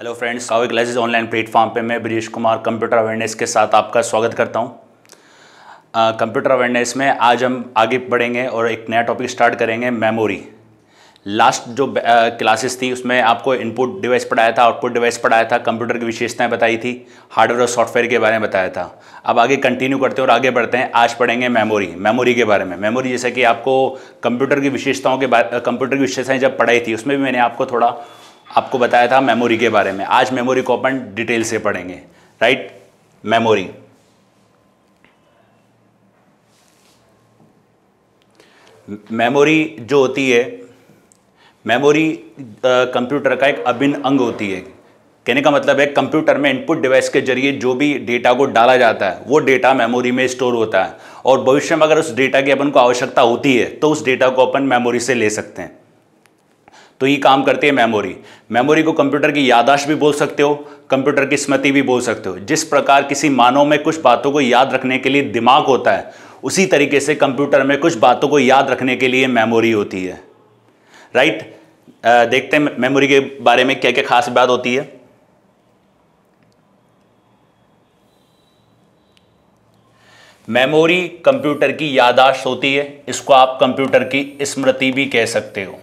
Hello friends, कावे classes online platform पे मैं ब्रिजेश कुमार कंप्यूटर अवेयरनेस के साथ आपका स्वागत करता हूं। कंप्यूटर अवेयरनेस में आज हम आगे बढ़ेंगे और एक नया टॉपिक स्टार्ट करेंगे, मेमोरी। लास्ट जो क्लासेस थी उसमें आपको इनपुट डिवाइस पढ़ाया था, आउटपुट डिवाइस पढ़ाया था, कंप्यूटर की विशेषताएं बताई थी, हार्डवेयर और सॉफ्टवेयर के बारे में बताया था। अब आगे कंटिन्यू करते हैं और आगे बढ़ते हैं। आज पढ़ेंगे मेमोरी के बारे में। मेमोरी जैसे कि आपको कंप्यूटर की विशेषताओं के कंप्यूटर की विशेषताएं जब पढ़ाई थी उसमें भी मैंने आपको बताया था मेमोरी के बारे में। आज मेमोरी को अपन डिटेल से पढ़ेंगे। राइट, मेमोरी जो होती है, मेमोरी कंप्यूटर का एक अभिन्न अंग होती है। कहने का मतलब है कंप्यूटर में इनपुट डिवाइस के जरिए जो भी डेटा को डाला जाता है वो डेटा मेमोरी में स्टोर होता है, और भविष्य में अगर उस डेटा की अपन को आवश्यकता होती है तो उस डेटा को अपन मेमोरी से ले सकते हैं। तो ये काम करती है मेमोरी। मेमोरी को कंप्यूटर की याददाश्त भी बोल सकते हो, कंप्यूटर की स्मृति भी बोल सकते हो। जिस प्रकार किसी मानव में कुछ बातों को याद रखने के लिए दिमाग होता है, उसी तरीके से कंप्यूटर में कुछ बातों को याद रखने के लिए मेमोरी होती है। राइट, देखते हैं मेमोरी के बारे में क्या क्या खास बात होती है। मेमोरी कंप्यूटर की याददाश्त होती है, इसको आप कंप्यूटर की स्मृति भी कह सकते हो।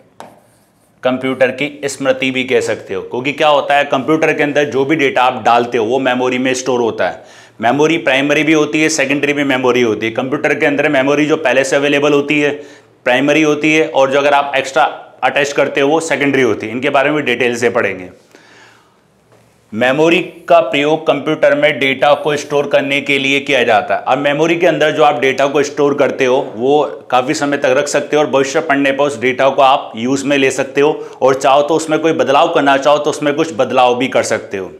कंप्यूटर की स्मृति भी कह सकते हो, क्योंकि क्या होता है कंप्यूटर के अंदर जो भी डेटा आप डालते हो वो मेमोरी में स्टोर होता है। मेमोरी प्राइमरी भी होती है, सेकेंडरी भी मेमोरी होती है। कंप्यूटर के अंदर मेमोरी जो पहले से अवेलेबल होती है प्राइमरी होती है, और जो अगर आप एक्स्ट्रा अटैच करते हो वो सेकेंडरी होती है। इनके बारे में डिटेल से पढ़ेंगे। मेमोरी का प्रयोग कंप्यूटर में डेटा को स्टोर करने के लिए किया जाता है। अब मेमोरी के अंदर जो आप डेटा को स्टोर करते हो वो काफ़ी समय तक रख सकते हो, और भविष्य पढ़ने पर उस डेटा को आप यूज़ में ले सकते हो, और चाहो तो उसमें कोई बदलाव करना चाहो तो उसमें कुछ बदलाव भी कर सकते हो।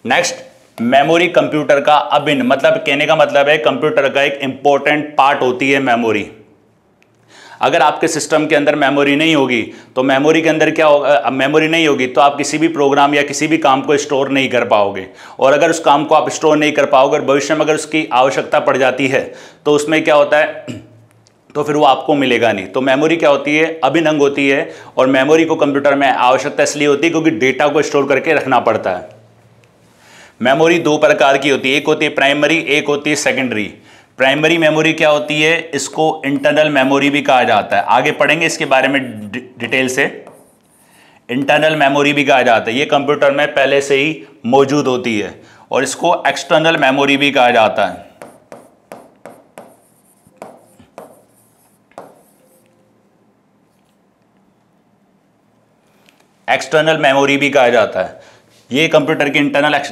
नेक्स्ट, मेमोरी कंप्यूटर का अभिन्न, मतलब कहने का मतलब है कंप्यूटर का एक इंपॉर्टेंट पार्ट होती है मेमोरी। अगर आपके सिस्टम के अंदर मेमोरी नहीं होगी तो मेमोरी के अंदर क्या होगा, मेमोरी नहीं होगी तो आप किसी भी प्रोग्राम या किसी भी काम को स्टोर नहीं कर पाओगे, और अगर उस काम को आप स्टोर नहीं कर पाओगे और भविष्य में अगर उसकी आवश्यकता पड़ जाती है तो उसमें क्या होता है, तो फिर वो आपको मिलेगा नहीं। तो मेमोरी क्या होती है, अभिन्न अंग होती है, और मेमोरी को कंप्यूटर में आवश्यकता इसलिए होती है क्योंकि डेटा को स्टोर करके रखना पड़ता है। मेमोरी दो प्रकार की होती है, एक होती है प्राइमरी, एक होती है सेकेंडरी। प्राइमरी मेमोरी क्या होती है, इसको इंटरनल मेमोरी भी कहा जाता है। आगे पढ़ेंगे इसके बारे में डिटेल से। इंटरनल मेमोरी भी कहा जाता है, ये कंप्यूटर में पहले से ही मौजूद होती है, और इसको एक्सटर्नल मेमोरी भी कहा जाता है। एक्सटर्नल मेमोरी भी कहा जाता है। ये कंप्यूटर की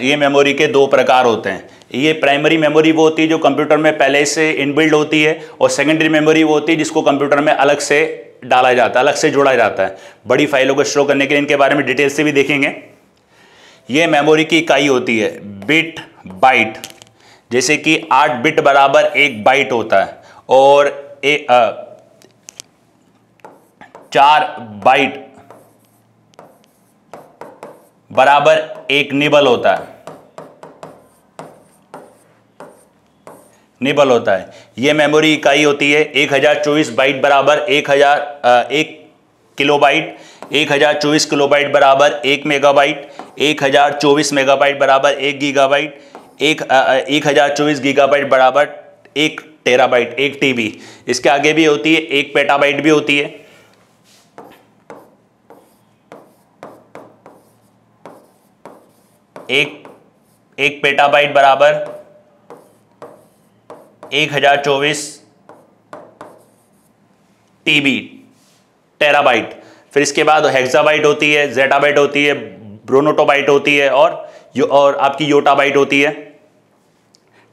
ये मेमोरी के दो प्रकार होते हैं। ये प्राइमरी मेमोरी वो होती है जो कंप्यूटर में पहले से इनबिल्ड होती है, और सेकेंडरी मेमोरी वो होती है जिसको कंप्यूटर में अलग से डाला जाता है, अलग से जोड़ा जाता है बड़ी फाइलों को स्टोर करने के लिए। इनके बारे में डिटेल से भी देखेंगे। ये मेमोरी की इकाई होती है बिट बाइट, जैसे कि 8 बिट बराबर 1 बाइट होता है, और 4 बाइट बराबर 1 निबल होता है। निबल होता है। यह मेमोरी इकाई होती है 1024 बाइट बराबर 1 किलोबाइट, 1024 किलोबाइट बराबर 1 मेगाबाइट, 1024 मेगाबाइट बराबर 1 गीगाबाइट, 1024 गीगाबाइट बराबर 1 टेराबाइट, 1 टीबी। इसके आगे भी होती है 1 पेटाबाइट भी होती है। एक पेटाबाइट बराबर 1024 टीबी, टेराबाइट। फिर इसके बाद हेक्साबाइट होती है, जेटाबाइट होती है, ब्रोनोटोबाइट होती है, और आपकी योटाबाइट होती है।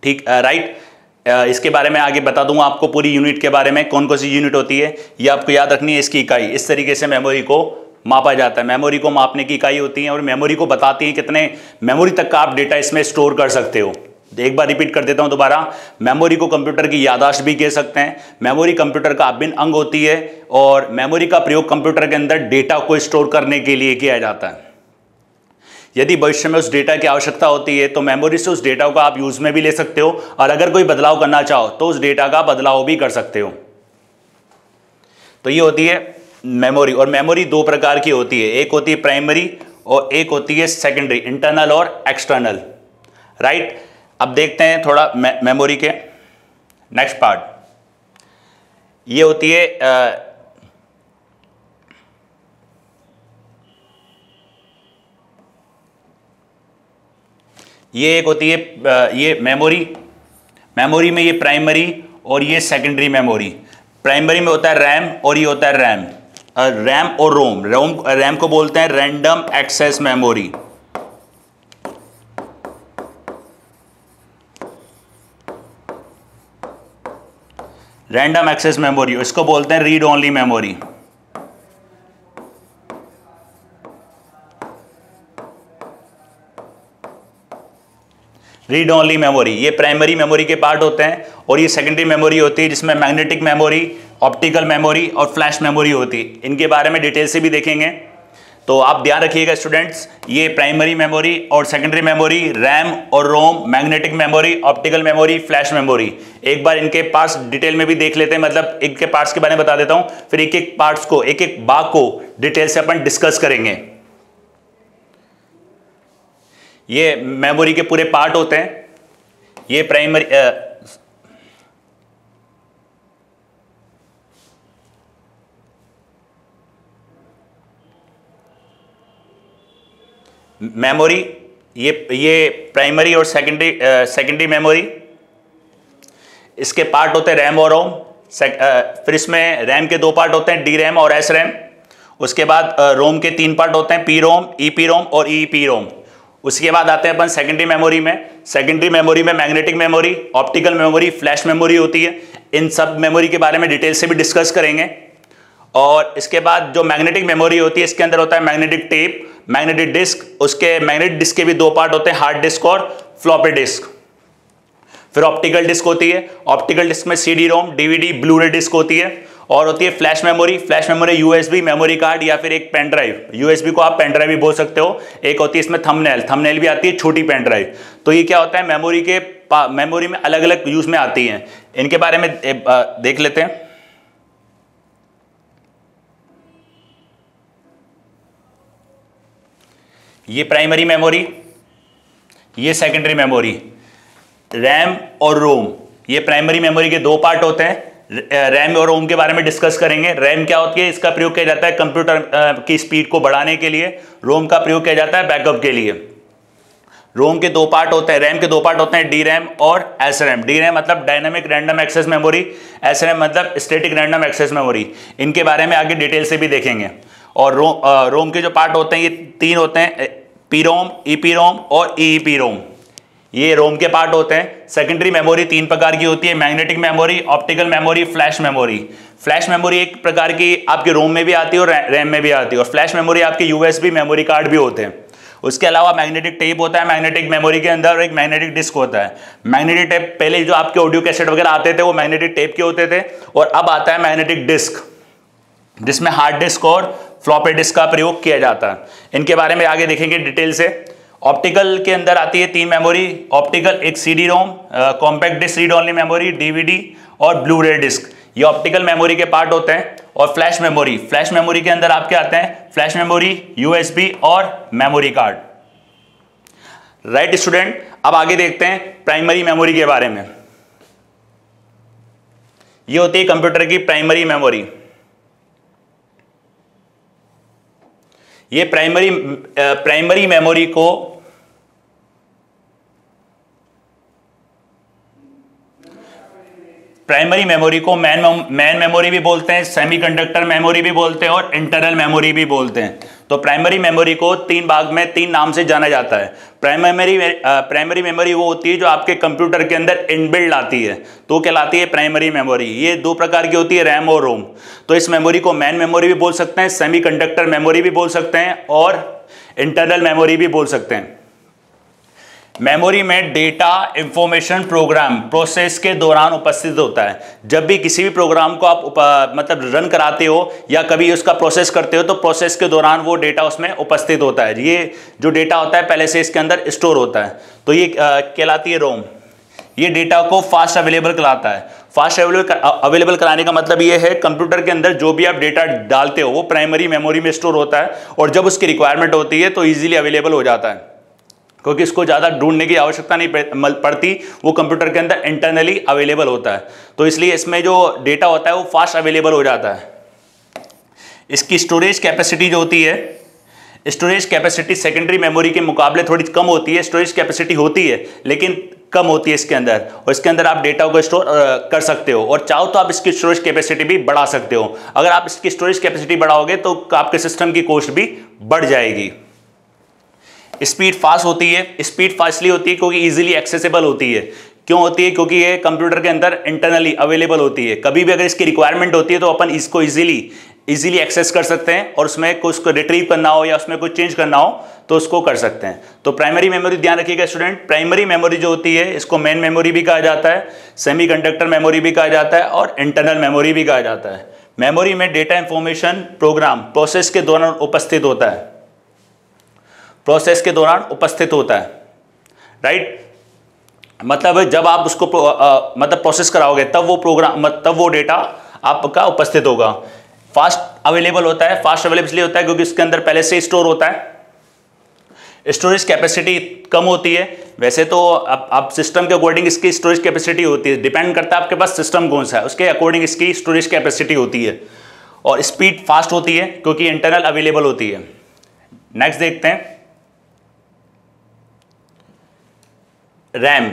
ठीक, राइट। इसके बारे में आगे बता दूंगा आपको पूरी यूनिट के बारे में, कौन कौन सी यूनिट होती है ये आपको याद रखनी है। इसकी इकाई इस तरीके से मेमोरी को मापा जाता है। मेमोरी को मापने की इकाई होती है, और मेमोरी को बताती है कितने मेमोरी तक का आप डेटा इसमें स्टोर कर सकते हो। एक बार रिपीट कर देता हूं दोबारा। मेमोरी को कंप्यूटर की याददाश्त भी कह सकते हैं। मेमोरी कंप्यूटर का अभिन्न अंग होती है, और मेमोरी का प्रयोग कंप्यूटर के अंदर डेटा को स्टोर करने के लिए किया जाता है। यदि भविष्य में उस डेटा की आवश्यकता होती है तो मेमोरी से उस डेटा को आप यूज में भी ले सकते हो, और अगर कोई बदलाव करना चाहो तो उस डेटा का बदलाव भी कर सकते हो। तो ये होती है मेमोरी। और मेमोरी दो प्रकार की होती है, एक होती है प्राइमरी और एक होती है सेकेंडरी, इंटरनल और एक्सटर्नल, राइट। अब देखते हैं थोड़ा मेमोरी के नेक्स्ट पार्ट। ये होती है ये एक होती है ये मेमोरी में ये प्राइमरी और ये सेकेंडरी मेमोरी। प्राइमरी में होता है रैम और ये होता है रैम और रोम। रैम को बोलते हैं random access memory. Random access memory, इसको बोलते हैं read only memory. Read only memory, ये प्राइमरी मेमोरी के पार्ट होते हैं और ये सेकेंडरी मेमोरी होती है जिसमें मैग्नेटिक मेमोरी, ऑप्टिकल मेमोरी और फ्लैश मेमोरी होती है। इनके बारे में डिटेल से भी देखेंगे, तो आप ध्यान रखिएगा स्टूडेंट्स। ये प्राइमरी मेमोरी और सेकेंडरी मेमोरी, रैम और ROM, magnetic memory, optical memory, flash memory. एक बार इनके पार्ट्स डिटेल में भी देख लेते हैं, मतलब इनके पार्ट्स के बारे में बता देता हूं, फिर एक एक पार्ट्स को, एक एक भाग को डिटेल से अपन डिस्कस करेंगे। ये मेमोरी के पूरे पार्ट होते हैं। ये प्राइमरी मेमोरी, ये प्राइमरी और सेकेंडरी मेमोरी, इसके पार्ट होते हैं रैम और रोम। फिर इसमें रैम के दो पार्ट होते हैं, डी रैम और एस रैम। उसके बाद रोम के तीन पार्ट होते हैं, पी रोम, ईपी रोम और ईपी रोम। उसके बाद आते हैं अपन सेकेंडरी मेमोरी में। सेकेंडरी मेमोरी में magnetic memory, optical memory, flash memory होती है। इन सब मेमोरी के बारे में डिटेल से भी डिस्कस करेंगे। और इसके बाद जो मैग्नेटिक मेमोरी होती है, इसके अंदर होता है मैग्नेटिक टेप, मैग्नेटिक डिस्क। उसके मैग्नेटिक डिस्क के भी दो पार्ट होते हैं, हार्ड डिस्क और फ्लॉपी डिस्क। फिर ऑप्टिकल डिस्क होती है। ऑप्टिकल डिस्क में CD ROM, DVD, Blu-ray disk होती है। और होती है flash memory. Flash memory USB memory card या फिर एक पेन ड्राइव। यूएसबी को आप पेन ड्राइव भी बोल सकते हो। एक होती है इसमें थंबनेल भी आती है, छोटी पेन ड्राइव। तो ये क्या होता है, मेमोरी में अलग अलग यूज में आती हैं। इनके बारे में देख लेते हैं। ये प्राइमरी मेमोरी, ये सेकेंडरी मेमोरी, रैम और रोम। ये प्राइमरी मेमोरी के दो पार्ट होते हैं। रैम और रोम के बारे में डिस्कस करेंगे। रैम क्या होती है, इसका प्रयोग किया जाता है कंप्यूटर की स्पीड को बढ़ाने के लिए। रोम का प्रयोग किया जाता है बैकअप के लिए। रोम के दो पार्ट होते हैं, रैम के दो पार्ट होते हैं, डी रैम और एस रैम। डी रैम मतलब dynamic random access memory, S RAM मतलब स्टैटिक रैंडम एक्सेस मेमोरी। इनके बारे में आगे डिटेल से भी देखेंगे। और रोम के जो पार्ट होते हैं ये तीन होते हैं, पी रोम, ईपी रोम और ईईपी रोम। ये रोम के पार्ट होते हैं। सेकेंडरी मेमोरी तीन प्रकार की होती है, magnetic memory, optical memory, flash memory. Flash memory एक प्रकार की आपके रोम में भी आती है और रैम में भी आती है। और फ्लैश मेमोरी आपके यूएसबी मेमोरी कार्ड भी होते हैं। उसके अलावा मैग्नेटिक टेप होता है मैग्नेटिक मेमोरी के अंदर, और एक मैग्नेटिक डिस्क होता है। मैग्नेटिक टेप पहले जो आपके ऑडियो कैसेट वगैरह आते थे वो मैग्नेटिक टेप के होते थे, और अब आता है मैग्नेटिक डिस्क जिसमें हार्ड डिस्क और फ्लॉपी डिस्क का प्रयोग किया जाता है। इनके बारे में आगे देखेंगे डिटेल से। ऑप्टिकल के अंदर आती है तीन मेमोरी। ऑप्टिकल एक CD ROM, compact disk read only memory, DVD और ब्लूरे डिस्क। ये ऑप्टिकल मेमोरी के पार्ट होते हैं। और फ्लैश मेमोरी के अंदर आपके आते हैं फ्लैश मेमोरी, यूएसबी और मेमोरी कार्ड। राइट स्टूडेंट, अब आगे देखते हैं प्राइमरी मेमोरी के बारे में। ये होती है कंप्यूटर की प्राइमरी मेमोरी। ये प्राइमरी मेमोरी को मैन मेमोरी भी बोलते हैं, सेमीकंडक्टर मेमोरी भी बोलते हैं और इंटरनल मेमोरी भी बोलते हैं। तो प्राइमरी मेमोरी को तीन भाग में तीन नाम से जाना जाता है। प्राइमरी मेमोरी वो होती है जो आपके कंप्यूटर के अंदर इनबिल्ड आती है, तो कहलाती है प्राइमरी मेमोरी। ये दो प्रकार की होती है, रैम और रोम। तो इस मेमोरी को मैन मेमोरी भी बोल सकते हैं, सेमीकंडक्टर मेमोरी भी बोल सकते हैं और इंटरनल मेमोरी भी बोल सकते हैं। मेमोरी में डेटा, इंफॉर्मेशन, प्रोग्राम प्रोसेस के दौरान उपस्थित होता है। जब भी किसी भी प्रोग्राम को आप मतलब रन कराते हो या कभी उसका प्रोसेस करते हो, तो प्रोसेस के दौरान वो डेटा उसमें उपस्थित होता है। ये जो डेटा होता है पहले से इसके अंदर स्टोर होता है, तो ये कहलाती है रोम। ये डेटा को फास्ट अवेलेबल कहलाता है। फास्ट अवेलेबल कराने का मतलब ये है कंप्यूटर के अंदर जो भी आप डेटा डालते हो वो प्राइमरी मेमोरी में स्टोर होता है, और जब उसकी रिक्वायरमेंट होती है तो इजीली अवेलेबल हो जाता है, क्योंकि इसको ज़्यादा ढूंढने की आवश्यकता नहीं पड़ती, वो कंप्यूटर के अंदर इंटरनली अवेलेबल होता है। तो इसलिए इसमें जो डेटा होता है वो फास्ट अवेलेबल हो जाता है। इसकी स्टोरेज कैपेसिटी जो होती है, स्टोरेज कैपेसिटी सेकेंडरी मेमोरी के मुकाबले थोड़ी कम होती है। स्टोरेज कैपेसिटी होती है लेकिन कम होती है इसके अंदर, और इसके अंदर आप डेटा को स्टोर कर सकते हो, और चाहो तो आप इसकी स्टोरेज कैपेसिटी भी बढ़ा सकते हो। अगर आप इसकी स्टोरेज कैपेसिटी बढ़ाओगे तो आपके सिस्टम की कॉस्ट भी बढ़ जाएगी। स्पीड फास्ट होती है। स्पीड फास्ट इसलिए होती है क्योंकि इजीली एक्सेसिबल होती है। क्यों होती है? क्योंकि ये कंप्यूटर के अंदर इंटरनली अवेलेबल होती है। कभी भी अगर इसकी रिक्वायरमेंट होती है तो अपन इसको इजीली एक्सेस कर सकते हैं, और उसमें कुछ को रिट्रीव करना हो या उसमें कुछ चेंज करना हो तो उसको कर सकते हैं। तो प्राइमरी मेमोरी ध्यान रखिएगा स्टूडेंट, प्राइमरी मेमोरी जो होती है इसको मेन मेमोरी भी कहा जाता है, सेमीकंडक्टर मेमोरी भी कहा जाता है, और इंटरनल मेमोरी भी कहा जाता है। मेमोरी में डेटा इंफॉर्मेशन प्रोग्राम प्रोसेस के दौरान उपस्थित होता है, प्रोसेस के दौरान उपस्थित होता है, राइट। मतलब जब आप उसको मतलब प्रोसेस कराओगे तब वो प्रोग्राम तब वो डेटा आपका उपस्थित होगा। फास्ट अवेलेबल होता है। फास्ट अवेलेबल इसलिए होता है क्योंकि इसके अंदर पहले से स्टोर होता है। स्टोरेज कैपेसिटी कम होती है। वैसे तो आप सिस्टम के अकॉर्डिंग इसकी स्टोरेज कैपेसिटी होती है, डिपेंड करता है आपके पास सिस्टम कौन सा है, उसके अकॉर्डिंग इसकी स्टोरेज कैपेसिटी होती है। और स्पीड फास्ट होती है क्योंकि इंटरनल अवेलेबल होती है। नेक्स्ट देखते हैं रैम।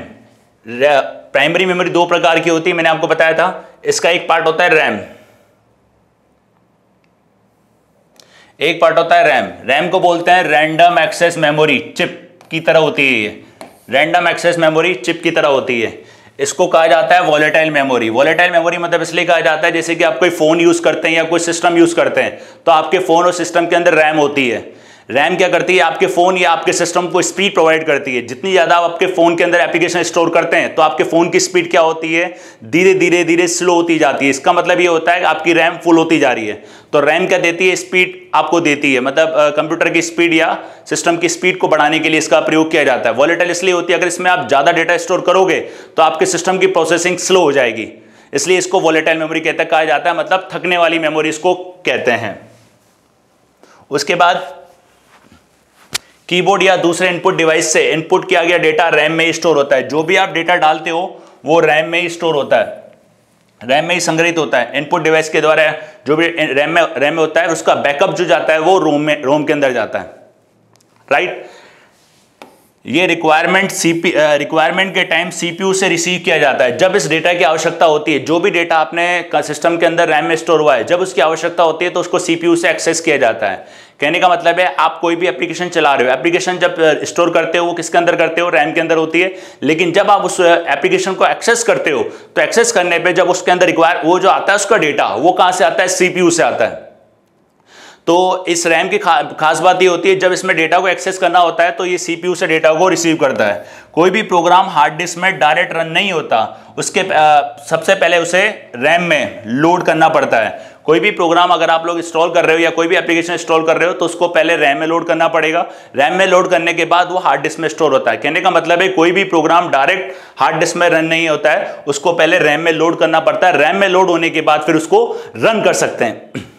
प्राइमरी मेमोरी दो प्रकार की होती है, मैंने आपको बताया था। इसका एक पार्ट होता है रैम, एक पार्ट होता है रैम। रैम को बोलते हैं रैंडम एक्सेस मेमोरी, चिप की तरह होती है ये। रैंडम एक्सेस मेमोरी चिप की तरह होती है। इसको कहा जाता है वॉलेटाइल मेमोरी। वॉलेटाइल मेमोरी मतलब इसलिए कहा जाता है जैसे कि आप कोई फोन यूज करते हैं या कोई सिस्टम यूज करते हैं तो आपके फोन और सिस्टम के अंदर रैम होती है। रैम क्या करती है? आपके फोन या आपके सिस्टम को स्पीड प्रोवाइड करती है। जितनी ज्यादा आप आपके फोन के अंदर एप्लीकेशन स्टोर करते हैं तो आपके फोन की स्पीड क्या होती है? धीरे धीरे धीरे स्लो होती जाती है। इसका मतलब ये होता है कि आपकी रैम फुल होती जा रही है। तो रैम क्या देती है? स्पीड आपको देती है, मतलब कंप्यूटर की स्पीड या सिस्टम की स्पीड को बढ़ाने के लिए इसका प्रयोग किया जाता है। वॉलेटाइल इसलिए होती है अगर इसमें आप ज्यादा डेटा स्टोर करोगे तो आपके सिस्टम की प्रोसेसिंग स्लो हो जाएगी, इसलिए इसको वॉलेटाइल मेमोरी कहा जाता है, मतलब थकने वाली मेमोरी इसको कहते हैं। उसके बाद कीबोर्ड या दूसरे इनपुट डिवाइस से इनपुट किया गया डेटा रैम में ही स्टोर होता है। जो भी आप डेटा डालते हो वो रैम में ही स्टोर होता है, रैम में ही संग्रहित होता है। इनपुट डिवाइस के द्वारा जो भी रैम में होता है उसका बैकअप जो जाता है वो रोम के अंदर जाता है, राइट। ये रिक्वायरमेंट के टाइम सीपीयू से रिसीव किया जाता है। जब इस डेटा की आवश्यकता होती है, जो भी डेटा आपने सिस्टम के अंदर रैम में स्टोर हुआ है, जब उसकी आवश्यकता होती है तो उसको सीपीयू से एक्सेस किया जाता है। कहने का मतलब है आप कोई भी एप्लीकेशन चला रहे हो, एप्लीकेशन जब स्टोर करते हो वो किसके अंदर करते हो? रैम के अंदर होती है। लेकिन जब आप उस एप्लीकेशन को एक्सेस करते हो तो एक्सेस करने पे जब उसके अंदर वो जो आता है उसका डेटा, वो कहां से आता है? सीपीयू से आता है। तो इस रैम की खास बात ये होती है जब इसमें डेटा को एक्सेस करना होता है तो ये सीपीयू से डेटा को रिसीव करता है। कोई भी प्रोग्राम हार्ड डिस्क में डायरेक्ट रन नहीं होता, उसके सबसे पहले उसे रैम में लोड करना पड़ता है। कोई भी प्रोग्राम अगर आप लोग इंस्टॉल कर रहे हो या कोई भी एप्लीकेशन इंस्टॉल कर रहे हो तो उसको पहले रैम में लोड करना पड़ेगा। रैम में लोड करने के बाद वो हार्ड डिस्क में स्टोर होता है। कहने का मतलब है कोई भी प्रोग्राम डायरेक्ट हार्ड डिस्क में रन नहीं होता है, उसको पहले रैम में लोड करना पड़ता है। रैम में लोड होने के बाद फिर उसको रन कर सकते हैं,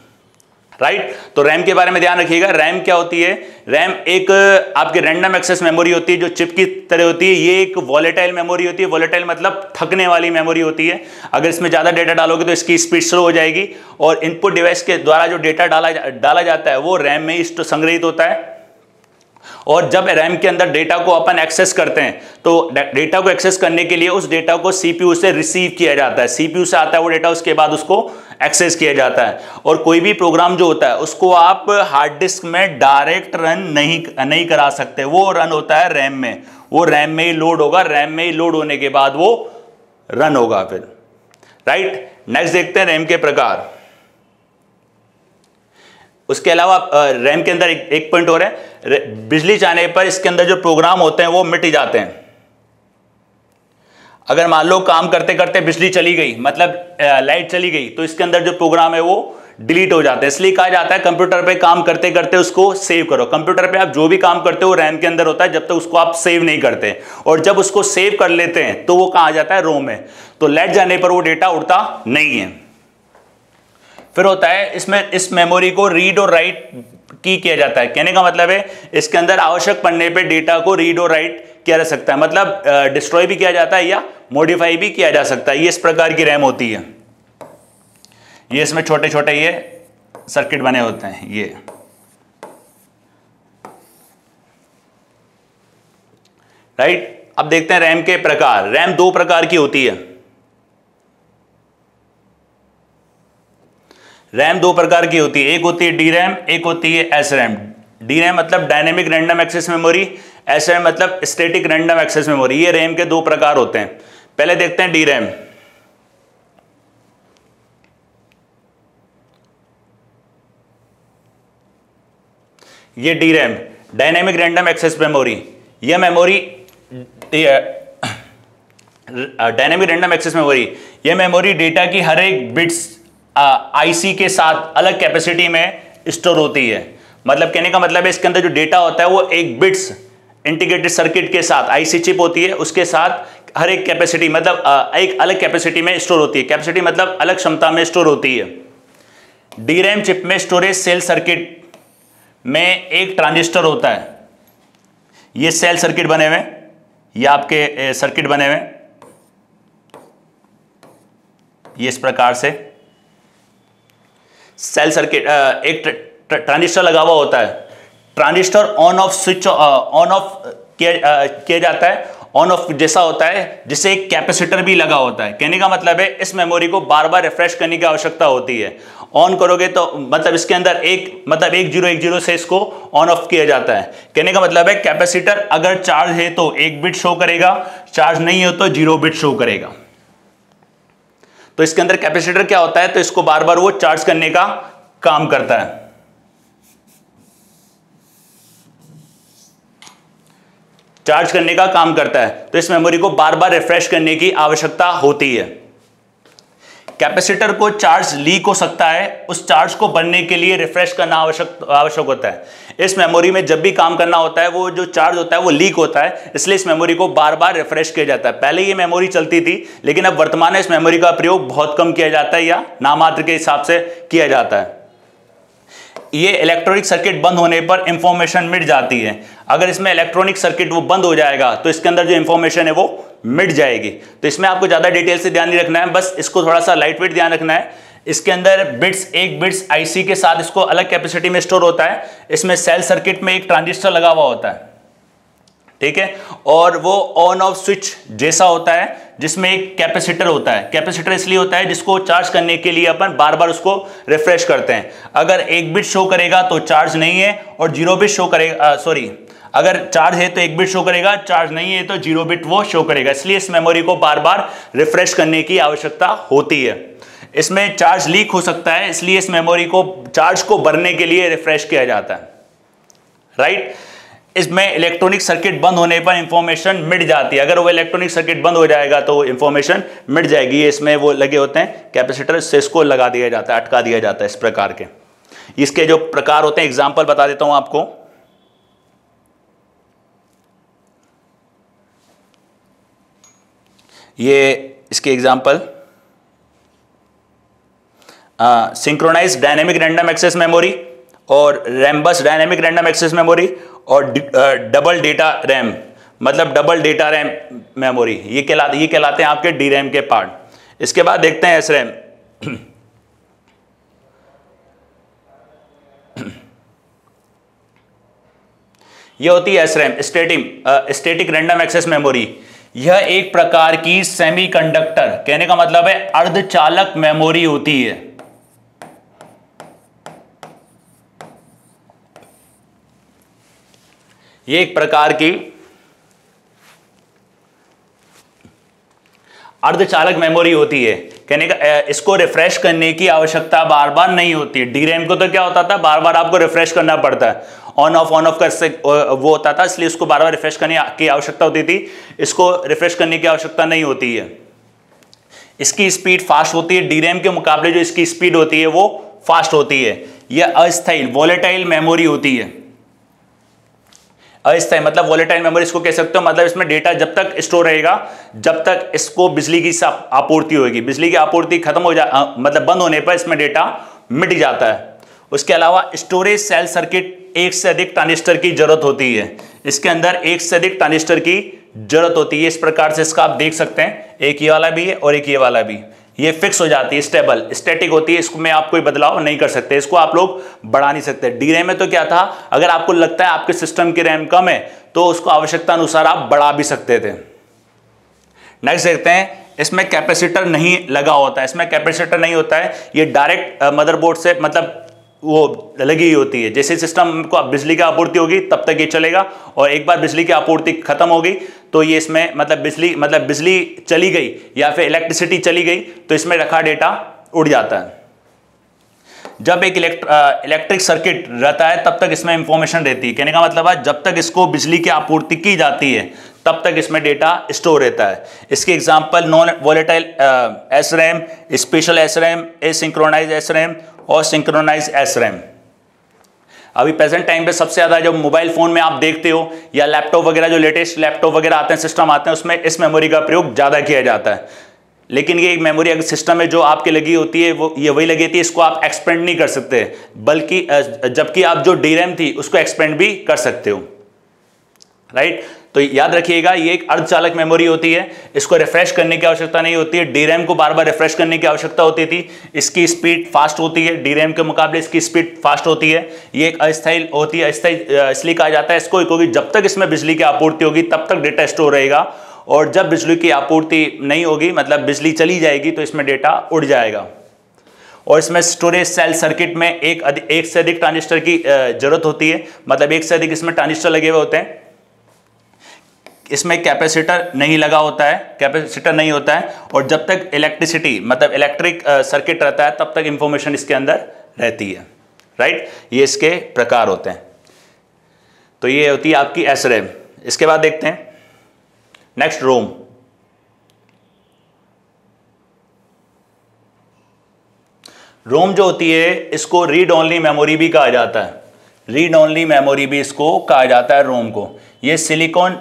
राइट। तो रैम के बारे में ध्यान रखिएगा। रैम क्या होती है? रैम एक आपकी रैंडम एक्सेस मेमोरी होती है जो चिप की तरह होती है। ये एक वॉलेटाइल मेमोरी होती है। वॉलेटाइल मतलब थकने वाली मेमोरी होती है। अगर इसमें ज्यादा डेटा डालोगे तो इसकी स्पीड स्लो हो जाएगी, और इनपुट डिवाइस के द्वारा जो डेटा डाला जाता है वो रैम में ही संग्रहित होता है। और जब रैम के अंदर डेटा को अपन एक्सेस करते हैं तो डेटा को एक्सेस करने के लिए उस डेटा को सीपीयू से रिसीव किया जाता है। सीपीयू से आता है वो डेटा, उसके बाद उसको एक्सेस किया जाता है। और कोई भी प्रोग्राम जो होता है उसको आप हार्ड डिस्क में डायरेक्ट रन नहीं करा सकते, वो रन होता है रैम में। वो रैम में ही लोड होगा, रैम में ही लोड होने के बाद वो रन होगा फिर, राइट। नेक्स्ट देखते हैं रैम के प्रकार। उसके अलावा रैम के अंदर एक पॉइंट और है, बिजली जाने पर इसके अंदर जो प्रोग्राम होते हैं वो मिट जाते हैं। अगर मान लो काम करते करते बिजली चली गई, मतलब लाइट चली गई, तो इसके अंदर जो प्रोग्राम है वो डिलीट हो जाते हैं। इसलिए कहा जाता है कंप्यूटर पे काम करते करते उसको सेव करो। कंप्यूटर पे आप जो भी काम करते हो रैम के अंदर होता है जब तक उसको आप सेव नहीं करते, और जब उसको सेव कर लेते हैं तो वो कहाँ आ जाता है, रोम में। तो लेट जाने पर वो डेटा उड़ता नहीं है। फिर होता है इसमें इस मेमोरी को रीड और राइट की किया जाता है। कहने का मतलब है इसके अंदर आवश्यक पड़ने पे डेटा को रीड और राइट किया जा सकता है, मतलब डिस्ट्रॉय भी किया जाता है या मॉडिफाई भी किया जा सकता है। ये इस प्रकार की रैम होती है। ये इसमें छोटे छोटे ये सर्किट बने होते हैं। ये राइट। अब देखते हैं रैम के प्रकार। रैम दो प्रकार की होती है। रैम दो प्रकार की होती है, एक होती है डी रैम, एक होती है एस रैम। डी रैम मतलब dynamic random access memory, S RAM मतलब स्टैटिक रैंडम एक्सेस मेमोरी। ये रैम के दो प्रकार होते हैं। पहले देखते हैं डी रैम। ये D RAM dynamic random access memory. यह memory dynamic random access memory, यह मेमोरी डेटा की हर एक बिट्स आईसी के साथ अलग कैपेसिटी में स्टोर होती है। मतलब कहने का मतलब है इसके अंदर जो डेटा होता है वो एक बिट्स इंटीग्रेटेड सर्किट के साथ, आईसी चिप होती है उसके साथ हर एक कैपेसिटी मतलब एक अलग कैपेसिटी में स्टोर होती है। कैपेसिटी मतलब अलग क्षमता में स्टोर होती है। डीरैम चिप में स्टोरेज सेल सर्किट में एक ट्रांजिस्टर होता है। ये सेल सर्किट बने हुए, ये आपके सर्किट बने हुए, ये इस प्रकार से सेल सर्किट, एक ट्रांजिस्टर लगा हुआ होता है। Transistor on off switch on off किया जाता है, ऑन ऑफ जैसा होता है, जिसे एक कैपेसिटर भी लगा होता है। कहने का मतलब है इस मेमोरी को बार बार रिफ्रेश करने की आवश्यकता होती है। ऑन करोगे तो मतलब इसके अंदर एक मतलब 1010 से इसको ऑन ऑफ किया जाता है। कहने का मतलब है कैपेसिटर अगर चार्ज है तो 1 बिट शो करेगा, चार्ज नहीं हो तो 0 बिट शो करेगा। तो इसके अंदर कैपेसिटर क्या होता है, तो इसको बार बार वो चार्ज करने का काम करता है। चार्ज करने का काम करता है, तो इस मेमोरी को बार बार रिफ्रेश करने की आवश्यकता होती है। कैपेसिटर को चार्ज लीक हो सकता है, उस चार्ज को भरने के लिए रिफ्रेश करना आवश्यक होता है। इस मेमोरी में जब भी काम करना होता है वो जो चार्ज होता है वो लीक होता है, इसलिए इस मेमोरी को बार बार रिफ्रेश किया जाता है। पहले ये मेमोरी चलती थी, लेकिन अब वर्तमान में इस मेमोरी का प्रयोग बहुत कम किया जाता है या नामात्र के हिसाब से किया जाता है। ये इलेक्ट्रॉनिक सर्किट बंद होने पर इंफॉर्मेशन मिट जाती है। अगर इसमें इलेक्ट्रॉनिक सर्किट वो बंद हो जाएगा तो इसके अंदर जो इंफॉर्मेशन है वो मिट जाएगी। तो इसमें आपको ज्यादा डिटेल से ध्यान नहीं रखना है, बस इसको थोड़ा सा लाइट वेट ध्यान रखना है। इसके अंदर एक बिट्स आईसी के साथ इसको अलग कैपेसिटी में स्टोर होता है। इसमें सेल सर्किट में एक ट्रांजिस्टर लगा हुआ होता है, ठीक है, और वो ऑन ऑफ स्विच जैसा होता है जिसमें एक कैपेसिटर होता है। कैपेसिटर इसलिए होता है जिसको चार्ज करने के लिए अपन बार बार उसको रिफ्रेश करते हैं। अगर 1 बिट शो करेगा तो चार्ज नहीं है, और 0 बिट शो करेगा, अगर चार्ज है तो 1 बिट शो करेगा, चार्ज नहीं है तो 0 बिट वो शो करेगा। इसलिए इस मेमोरी को बार बार रिफ्रेश करने की आवश्यकता होती है। इसमें चार्ज लीक हो सकता है, इसलिए इस मेमोरी को चार्ज को भरने के लिए रिफ्रेश किया जाता है, राइट। इसमें इलेक्ट्रॉनिक सर्किट बंद होने पर इंफॉर्मेशन मिट जाती है। अगर वो इलेक्ट्रॉनिक सर्किट बंद हो जाएगा तो इंफॉर्मेशन मिट जाएगी। ये इसमें वो लगे होते हैं कैपेसिटर, से इसको लगा दिया जाता है, अटका दिया जाता है इस प्रकार के। इसके जो प्रकार होते हैं एग्जाम्पल बता देता हूं आपको। ये इसके example synchronized dynamic random access memory, और Rambus dynamic random access memory, और डबल डेटा रैम मतलब डबल डेटा रैम मेमोरी। ये कहलाते हैं आपके डी रैम के पार्ट। इसके बाद देखते हैं एस रैम। ये होती है S RAM, static random access memory. यह एक प्रकार की सेमीकंडक्टर, कहने का मतलब है अर्धचालक मेमोरी होती है। ये एक प्रकार की अर्धचालक मेमोरी होती है। कहने का इसको रिफ्रेश करने की आवश्यकता बार बार नहीं होती है। डीरैम को तो क्या होता था, बार बार आपको रिफ्रेश करना पड़ता है, ऑन ऑफ कर से वो होता था, इसलिए इसको बार बार रिफ्रेश करने की आवश्यकता होती थी। इसको रिफ्रेश करने की आवश्यकता नहीं होती है। इसकी स्पीड फास्ट होती है, डीरैम के मुकाबले जो इसकी स्पीड होती है वो फास्ट होती है। यह अस्थायी वॉलेटाइल मेमोरी होती है। अस्थायी मतलब वॉलेटाइल मेमोरी इसको कह सकते हो, मतलब इसमें डेटा जब तक स्टोर रहेगा जब तक इसको बिजली की आपूर्ति होगी। बिजली की आपूर्ति खत्म हो मतलब बंद होने पर इसमें डेटा मिट जाता है। उसके अलावा स्टोरेज सेल सर्किट एक से अधिक ट्रांजिस्टर की जरूरत होती है। इसके अंदर एक से अधिक ट्रांजिस्टर की जरूरत होती है। इस प्रकार से इसका आप देख सकते हैं, एक ये वाला भी है और एक ये वाला भी। ये फिक्स हो जाती है, स्टेबल स्टैटिक होती है, इसको में आप कोई बदलाव नहीं कर सकते, इसको आप लोग बढ़ा नहीं सकते। डी रैम में तो क्या था, अगर आपको लगता है आपके सिस्टम की रैम कम है तो उसको आवश्यकता अनुसार आप बढ़ा भी सकते थे। नेक्स्ट देखते हैं, इसमें कैपेसिटर नहीं लगा होता है। इसमें कैपेसिटर नहीं होता है, ये डायरेक्ट मदरबोर्ड से मतलब वो लगी होती है। जैसे सिस्टम को बिजली की आपूर्ति होगी तब तक ये चलेगा, और एक बार बिजली की आपूर्ति खत्म हो गई तो ये इसमें मतलब बिजली चली गई या फिर इलेक्ट्रिसिटी चली गई तो इसमें रखा डेटा उड़ जाता है। जब एक इलेक्ट्रिक सर्किट रहता है तब तक इसमें इंफॉर्मेशन रहती है। कहने का मतलब है जब तक इसको बिजली की आपूर्ति की जाती है तब तक इसमें डेटा स्टोर रहता है। इसके example non volatile SRAM, special SRAM, एसिंक्रोनाइज SRAM और सिंक्रोनाइज SRAM। अभी प्रेजेंट टाइम पे सबसे ज्यादा जो मोबाइल फोन में आप देखते हो या लैपटॉप वगैरह, जो लेटेस्ट लैपटॉप वगैरह आते हैं, सिस्टम आते हैं, उसमें इस मेमोरी का प्रयोग ज्यादा किया जाता है। लेकिन ये एक मेमोरी अगर सिस्टम में जो आपके लगी होती है वो ये वही लगी होती है, इसको आप एक्सपेंड नहीं कर सकते, बल्कि जबकि आप जो DRAM थी उसको एक्सपेंड भी कर सकते हो, राइट। तो याद रखिएगा ये एक अर्धचालक मेमोरी होती है, इसको रिफ्रेश करने की आवश्यकता नहीं होती है। DRAM को बार बार रिफ्रेश करने की आवश्यकता होती थी, इसकी स्पीड फास्ट होती है, DRAM के मुकाबले इसकी स्पीड फास्ट होती है। ये एक अस्थायी होती है, अस्थायी इसलिए कहा जाता है इसको क्योंकि जब तक इसमें बिजली की आपूर्ति होगी तब तक डेटा स्टोर रहेगा, और जब बिजली की आपूर्ति नहीं होगी मतलब बिजली चली जाएगी तो इसमें डेटा उड़ जाएगा। और इसमें स्टोरेज सेल सर्किट में एक से अधिक ट्रांजिस्टर की जरूरत होती है, मतलब एक से अधिक इसमें ट्रांजिस्टर लगे हुए होते हैं। इसमें कैपेसिटर नहीं लगा होता है, कैपेसिटर नहीं होता है, और जब तक इलेक्ट्रिसिटी मतलब इलेक्ट्रिक सर्किट रहता है तब तक इंफॉर्मेशन इसके अंदर रहती है, राइट। ये इसके प्रकार होते हैं। तो ये होती है आपकी SRAM। इसके बाद देखते हैं नेक्स्ट रोम। रोम जो होती है इसको रीड ओनली मेमोरी भी कहा जाता है, रीड ओनली मेमोरी भी इसको कहा जाता है रोम को। ये सिलिकॉन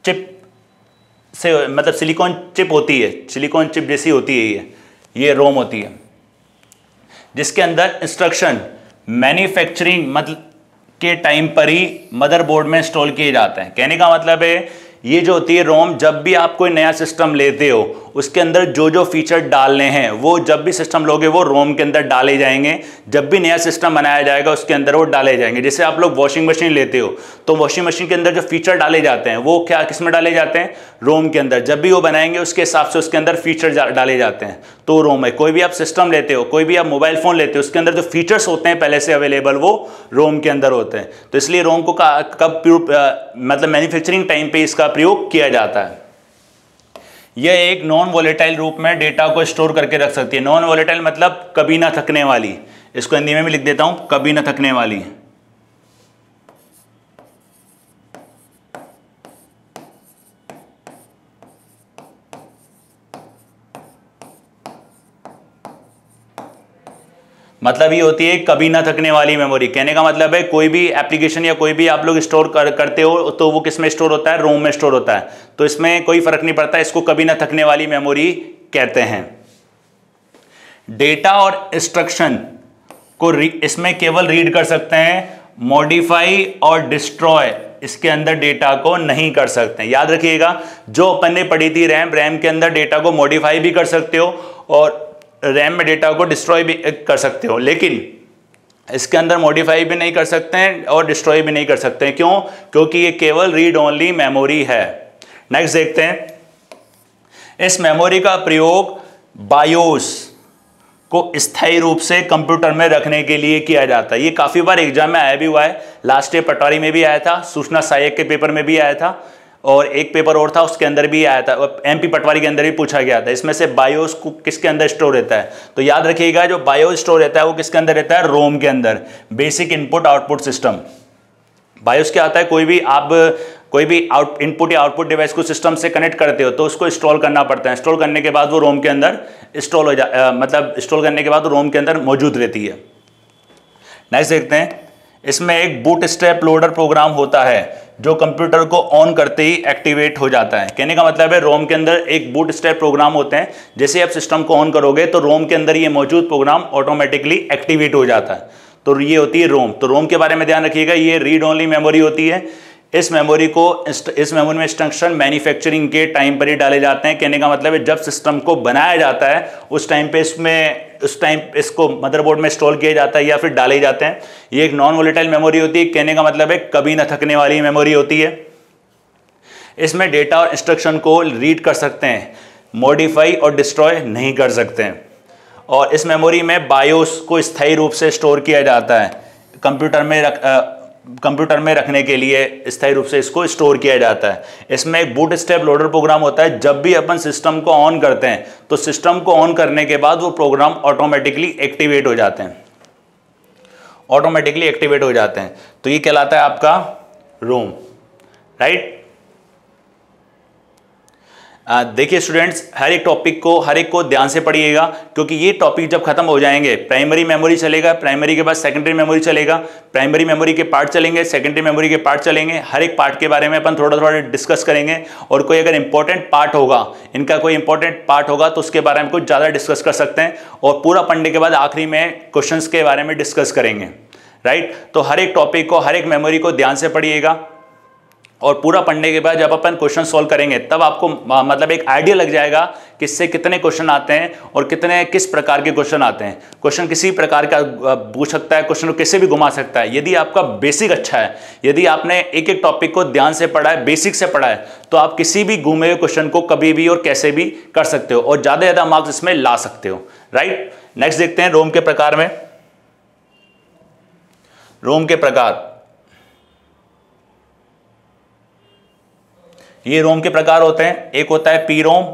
चिप से मतलब सिलिकॉन चिप होती है, सिलिकॉन चिप जैसी होती है ये रोम होती है, जिसके अंदर इंस्ट्रक्शन मैन्युफैक्चरिंग मतलब के टाइम पर ही मदरबोर्ड में इंस्टॉल किए जाते हैं। कहने का मतलब है ये जो होती है रोम, जब भी आप कोई नया सिस्टम लेते हो उसके अंदर जो जो फीचर डालने हैं वो जब भी सिस्टम लोगे वो रोम के अंदर डाले जाएंगे। जब भी नया सिस्टम बनाया जाएगा उसके अंदर वो डाले जाएंगे। जैसे आप लोग वॉशिंग मशीन लेते हो तो वॉशिंग मशीन के अंदर जो फीचर डाले जाते हैं वो क्या किस में डाले जाते हैं, रोम के अंदर। जब भी वो बनाएंगे उसके हिसाब से उसके अंदर फीचर डाले जाते हैं, तो रोम है। कोई भी आप सिस्टम लेते हो, कोई भी आप मोबाइल फोन लेते हो, उसके अंदर जो फीचर्स होते हैं पहले से अवेलेबल वो रोम के अंदर होते हैं। तो इसलिए रोम को कब मतलब मैन्युफैक्चरिंग टाइम पे इसका प्रयोग किया जाता है। यह एक नॉन वॉलेटाइल रूप में डेटा को स्टोर करके रख सकती है। नॉन वॉलेटाइल मतलब कभी ना थकने वाली, इसको हिंदी में भी लिख देता हूं, कभी ना थकने वाली। मतलब ये होती है कभी ना थकने वाली मेमोरी। कहने का मतलब है कोई भी एप्लीकेशन या कोई भी आप लोग स्टोर करते हो तो वो किस में स्टोर होता है, रोम में स्टोर होता है। तो इसमें कोई फर्क नहीं पड़ता, इसको कभी ना थकने वाली मेमोरी कहते हैं। डेटा और इंस्ट्रक्शन को इसमें केवल रीड कर सकते हैं, मॉडिफाई और डिस्ट्रॉय इसके अंदर डेटा को नहीं कर सकते हैं। याद रखिएगा जो अपन ने पढ़ी थी रैम के अंदर डेटा को मॉडिफाई भी कर सकते हो और रैम में डेटा को डिस्ट्रॉय भी कर सकते हो, लेकिन इसके अंदर मॉडिफाई भी नहीं कर सकते हैं और डिस्ट्रॉय भी नहीं कर सकते हैं। क्यों? क्योंकि ये केवल रीड ओनली मेमोरी है। नेक्स्ट देखते हैं, इस मेमोरी का प्रयोग बायोस को स्थायी रूप से कंप्यूटर में रखने के लिए किया जाता है। ये काफी बार एग्जाम में आया भी हुआ है, लास्ट ईयर पटवारी में भी आया था, सूचना सहायक के पेपर में भी आया था, और एक पेपर और था उसके अंदर भी आया था, MP पटवारी के अंदर भी पूछा गया था। इसमें से बायोस को किसके अंदर स्टोर रहता है, तो याद रखिएगा जो बायोस स्टोर रहता है वो किसके अंदर रहता है, रोम के अंदर। Basic input output system. BIOS क्या आता है, कोई भी आप कोई भी इनपुट या आउटपुट डिवाइस को सिस्टम से कनेक्ट करते हो तो उसको इंस्टॉल करना पड़ता है। इंस्टॉल करने के बाद वो रोम के अंदर इंस्टॉल मतलब इंस्टॉल करने के बाद वो रोम के अंदर मौजूद रहती है। नेक्स्ट देखते हैं, इसमें एक बूट स्ट्रैप लोडर प्रोग्राम होता है जो कंप्यूटर को ऑन करते ही एक्टिवेट हो जाता है। कहने का मतलब है रोम के अंदर एक बूट स्ट्रैप प्रोग्राम होते हैं, जैसे आप सिस्टम को ऑन करोगे तो रोम के अंदर ये मौजूद प्रोग्राम ऑटोमेटिकली एक्टिवेट हो जाता है। तो ये होती है रोम। तो रोम के बारे में ध्यान रखिएगा, ये रीड ओनली मेमोरी होती है। इस मेमोरी में इंस्ट्रक्शन मैन्युफैक्चरिंग के टाइम पर ही डाले जाते हैं। कहने का मतलब है जब सिस्टम को बनाया जाता है उस टाइम पे इसको मदरबोर्ड में इंस्टॉल किया जाता है या फिर डाले जाते हैं। ये एक नॉन वोलेटाइल मेमोरी होती है। कहने का मतलब है कभी न थकने वाली मेमोरी होती है। इसमें डेटा और इंस्ट्रक्शन को रीड कर सकते हैं, मॉडिफाई और डिस्ट्रॉय नहीं कर सकते हैं। और इस मेमोरी में बायोस को स्थायी रूप से स्टोर किया जाता है। कंप्यूटर में रखने के लिए स्थायी रूप से इसको स्टोर किया जाता है। इसमें एक बूट स्ट्रैप लोडर प्रोग्राम होता है। जब भी अपन सिस्टम को ऑन करते हैं तो सिस्टम को ऑन करने के बाद वो प्रोग्राम ऑटोमेटिकली एक्टिवेट हो जाते हैं, तो ये कहलाता है आपका रोम, राइट। देखिए स्टूडेंट्स, हर एक को ध्यान से पढ़िएगा, क्योंकि ये टॉपिक जब खत्म हो जाएंगे, प्राइमरी मेमोरी चलेगा, प्राइमरी के बाद सेकेंडरी मेमोरी चलेगा, प्राइमरी मेमोरी के पार्ट चलेंगे, सेकेंडरी मेमोरी के पार्ट चलेंगे। हर एक पार्ट के बारे में अपन थोड़ा थोड़ा डिस्कस करेंगे। और कोई अगर इंपॉर्टेंट पार्ट होगा, इनका कोई इंपॉर्टेंट पार्ट होगा तो उसके बारे में कुछ ज़्यादा डिस्कस कर सकते हैं। और पूरा पढ़ने के बाद आखिरी में क्वेश्चंस के बारे में डिस्कस करेंगे, राइट। तो हर एक टॉपिक को, हर एक मेमोरी को ध्यान से पढ़िएगा। और पूरा पढ़ने के बाद जब अपन क्वेश्चन सॉल्व करेंगे तब आपको मतलब एक आइडिया लग जाएगा कि इससे कितने क्वेश्चन आते हैं और किस प्रकार के क्वेश्चन आते हैं। क्वेश्चन किसी प्रकार का पूछ सकता है, क्वेश्चन को कैसे भी घुमा सकता है। यदि आपका बेसिक अच्छा है, यदि आपने एक एक टॉपिक को ध्यान से पढ़ा है, बेसिक से पढ़ा है, तो आप किसी भी घूमे हुए क्वेश्चन को कभी भी और कैसे भी कर सकते हो और ज़्यादा मार्क्स इसमें ला सकते हो, राइट। नेक्स्ट देखते हैं रोम के प्रकार में। रोम के प्रकार, ये रोम के प्रकार होते हैं। एक होता है पी रोम,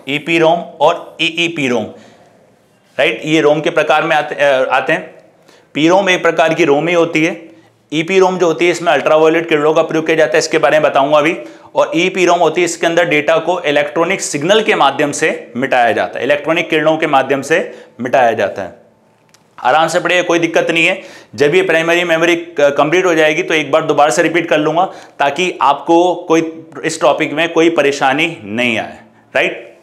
ईपी रोम और ईईपी रोम, राइट। ये रोम के प्रकार में आते हैं। पी रोम एक प्रकार की रोम ही होती है। ईपी रोम जो होती है इसमें अल्ट्रावायलेट किरणों का प्रयोग किया जाता है, इसके बारे में बताऊंगा अभी। और ईपी रोम होती है, इसके अंदर डेटा को इलेक्ट्रॉनिक सिग्नल के माध्यम से मिटाया जाता है, इलेक्ट्रॉनिक किरणों के माध्यम से मिटाया जाता है। आराम से पढ़िए, कोई दिक्कत नहीं है। जब ये प्राइमरी मेमोरी कंप्लीट हो जाएगी तो एक बार दोबारा से रिपीट कर लूंगा ताकि आपको कोई इस टॉपिक में कोई परेशानी नहीं आए, राइट।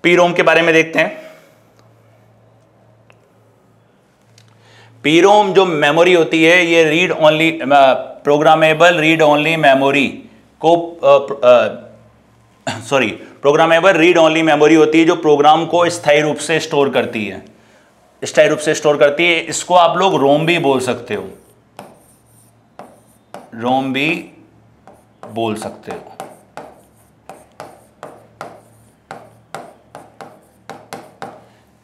पी रोम के बारे में देखते हैं। पी रोम जो मेमोरी होती है ये read only programmable read only memory को प्रोग्रामेबल रीड ओनली मेमोरी होती है जो प्रोग्राम को स्थायी रूप से स्टोर करती है, इसको आप लोग रोम भी बोल सकते हो,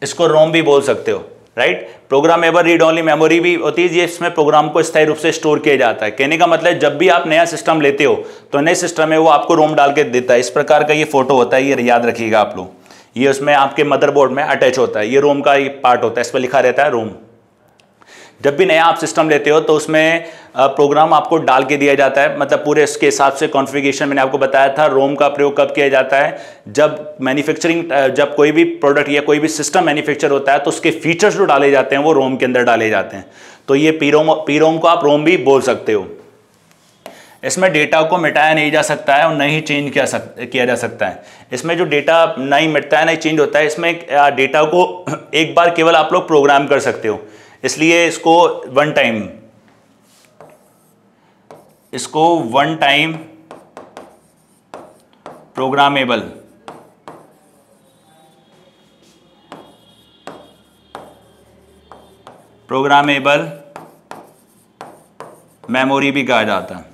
इसको रोम भी बोल सकते हो, right. Programmable read only memory भी होती है जिसमें प्रोग्राम को स्थायी रूप से स्टोर किया जाता है। कहने का मतलब जब भी आप नया सिस्टम लेते हो तो नए सिस्टम में वो आपको रोम डाल के देता है। इस प्रकार का ये फोटो होता है, ये याद रखिएगा आप लोग। ये उसमें आपके मदरबोर्ड में अटैच होता है, ये रोम का एक पार्ट होता है, इस पर लिखा रहता है रोम। जब भी नया आप सिस्टम लेते हो तो उसमें प्रोग्राम आपको डाल के दिया जाता है, मतलब पूरे इसके हिसाब से कॉन्फ़िगरेशन मैंने आपको बताया था। रोम का प्रयोग कब किया जाता है? जब जब कोई भी प्रोडक्ट या कोई भी सिस्टम मैन्युफैक्चर होता है तो उसके फीचर्स जो डाले जाते हैं वो रोम के अंदर डाले जाते हैं। तो ये पी रोम को आप रोम भी बोल सकते हो। इसमें डेटा को मिटाया नहीं जा सकता है और नहीं चेंज किया जा सकता है। इसमें जो डेटा नहीं मिटता है नहीं चेंज होता है, इसमें डेटा को एक बार केवल आप लोग प्रोग्राम कर सकते हो, इसलिए इसको वन टाइम प्रोग्रामेबल मेमोरी भी कहा जाता है।